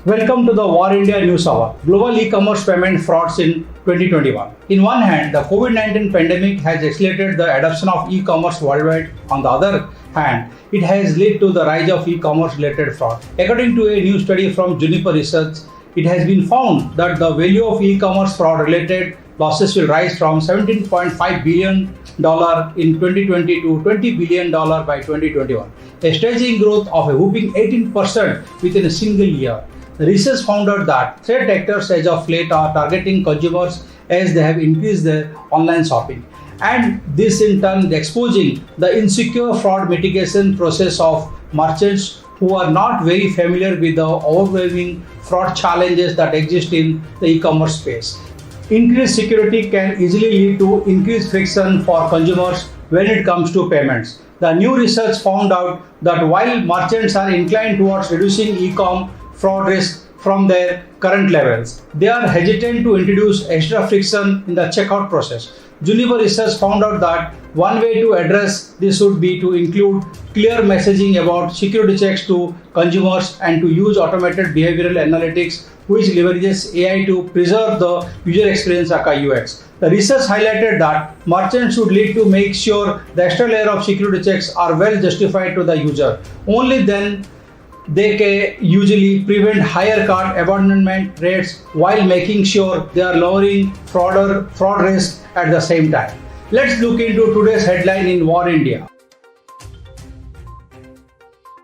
Welcome to the War India News Hour, global e-commerce payment frauds in 2021. In one hand, the COVID-19 pandemic has accelerated the adoption of e-commerce worldwide. On the other hand, it has led to the rise of e-commerce related fraud. According to a new study from Juniper Research, it has been found that the value of e-commerce fraud related losses will rise from $17.5 billion in 2020 to $20 billion by 2021, a staggering growth of a whopping 18% within a single year. The research found out that threat actors as of late are targeting consumers as they have increased their online shopping. And this in turn is exposing the insecure fraud mitigation process of merchants who are not very familiar with the overwhelming fraud challenges that exist in the e-commerce space. Increased security can easily lead to increased friction for consumers when it comes to payments. The new research found out that while merchants are inclined towards reducing e-com fraud risk from their current levels, they are hesitant to introduce extra friction in the checkout process. Juniper Research found out that one way to address this would be to include clear messaging about security checks to consumers and to use automated behavioral analytics which leverages AI to preserve the user experience aka UX. The research highlighted that merchants should need to make sure the extra layer of security checks are well justified to the user. Only then they can usually prevent higher cart abandonment rates while making sure they are lowering fraud risk at the same time. Let's look into today's headline in War India.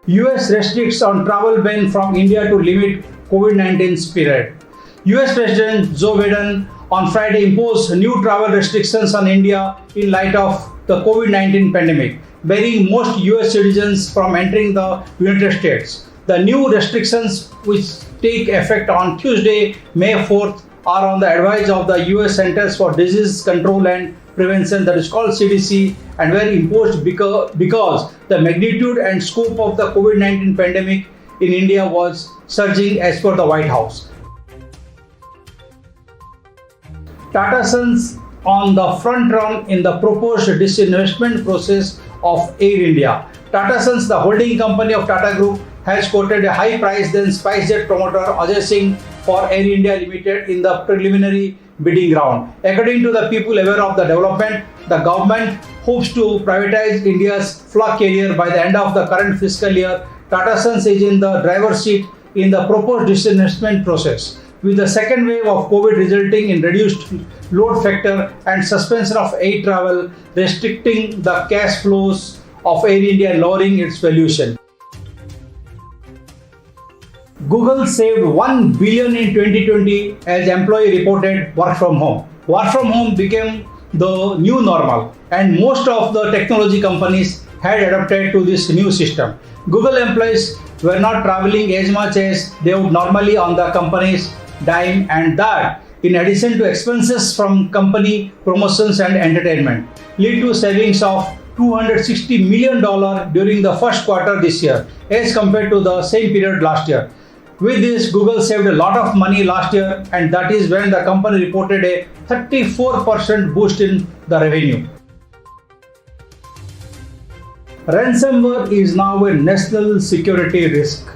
US restricts on travel ban from India to limit COVID-19 spread. US President Joe Biden on Friday imposed new travel restrictions on India in light of the COVID-19 pandemic, barring most US citizens from entering the United States. The new restrictions, which take effect on Tuesday, May 4th, are on the advice of the US Centers for Disease Control and Prevention, that is called CDC, and were imposed because the magnitude and scope of the COVID-19 pandemic in India was surging as per the White House. Tata Sons on the front run in the proposed disinvestment process of Air India. Tata Sons, the holding company of Tata Group, has quoted a high price than SpiceJet promoter Ajay Singh for Air India Limited in the preliminary bidding round. According to the people aware of the development, the government hopes to privatize India's flag carrier by the end of the current fiscal year. Tata Sons is in the driver's seat in the proposed disinvestment process, with the second wave of COVID resulting in reduced load factor and suspension of air travel, restricting the cash flows of Air India and lowering its valuation. Google saved $1 billion in 2020 as employee reported work from home. Work from home became the new normal, and most of the technology companies had adapted to this new system. Google employees were not traveling as much as they would normally on the company's dime, and that, in addition to expenses from company promotions and entertainment, led to savings of $260 million during the first quarter this year as compared to the same period last year. With this, Google saved a lot of money last year, and that is when the company reported a 34% boost in the revenue. Ransomware is now a national security risk.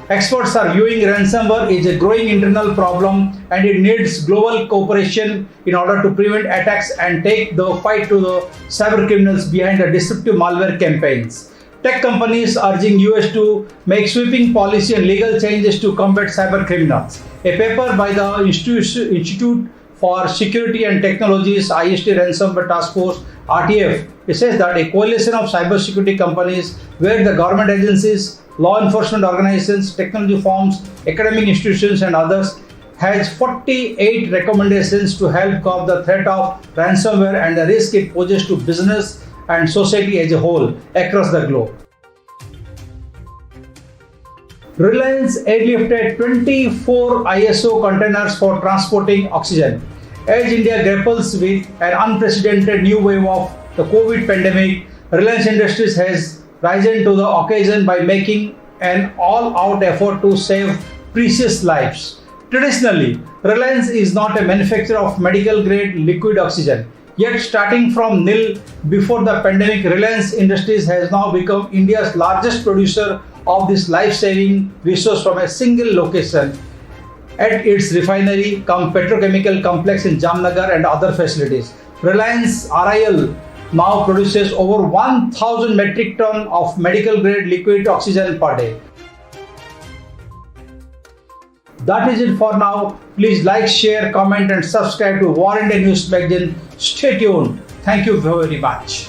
Experts are viewing ransomware as a growing internal problem, and it needs global cooperation in order to prevent attacks and take the fight to the cyber criminals behind the disruptive malware campaigns. Tech companies urging US to make sweeping policy and legal changes to combat cyber criminals. A paper by the Institute for Security and Technologies IST Ransomware Task Force RTF, it says that a coalition of cybersecurity companies where the government agencies, law enforcement organizations, technology firms, academic institutions and others has 48 recommendations to help curb the threat of ransomware and the risk it poses to business and society as a whole across the globe. Reliance airlifted 24 ISO containers for transporting oxygen. As India grapples with an unprecedented new wave of the COVID pandemic, Reliance Industries has risen to the occasion by making an all-out effort to save precious lives. Traditionally, Reliance is not a manufacturer of medical-grade liquid oxygen. Yet starting from nil before the pandemic, Reliance Industries has now become India's largest producer of this life-saving resource from a single location at its refinery cum petrochemical complex in Jamnagar and other facilities. Reliance RIL now produces over 1,000 metric ton of medical grade liquid oxygen per day. That is it for now. Please like, share, comment and subscribe to War India News Magazine. Stay tuned. Thank you very much.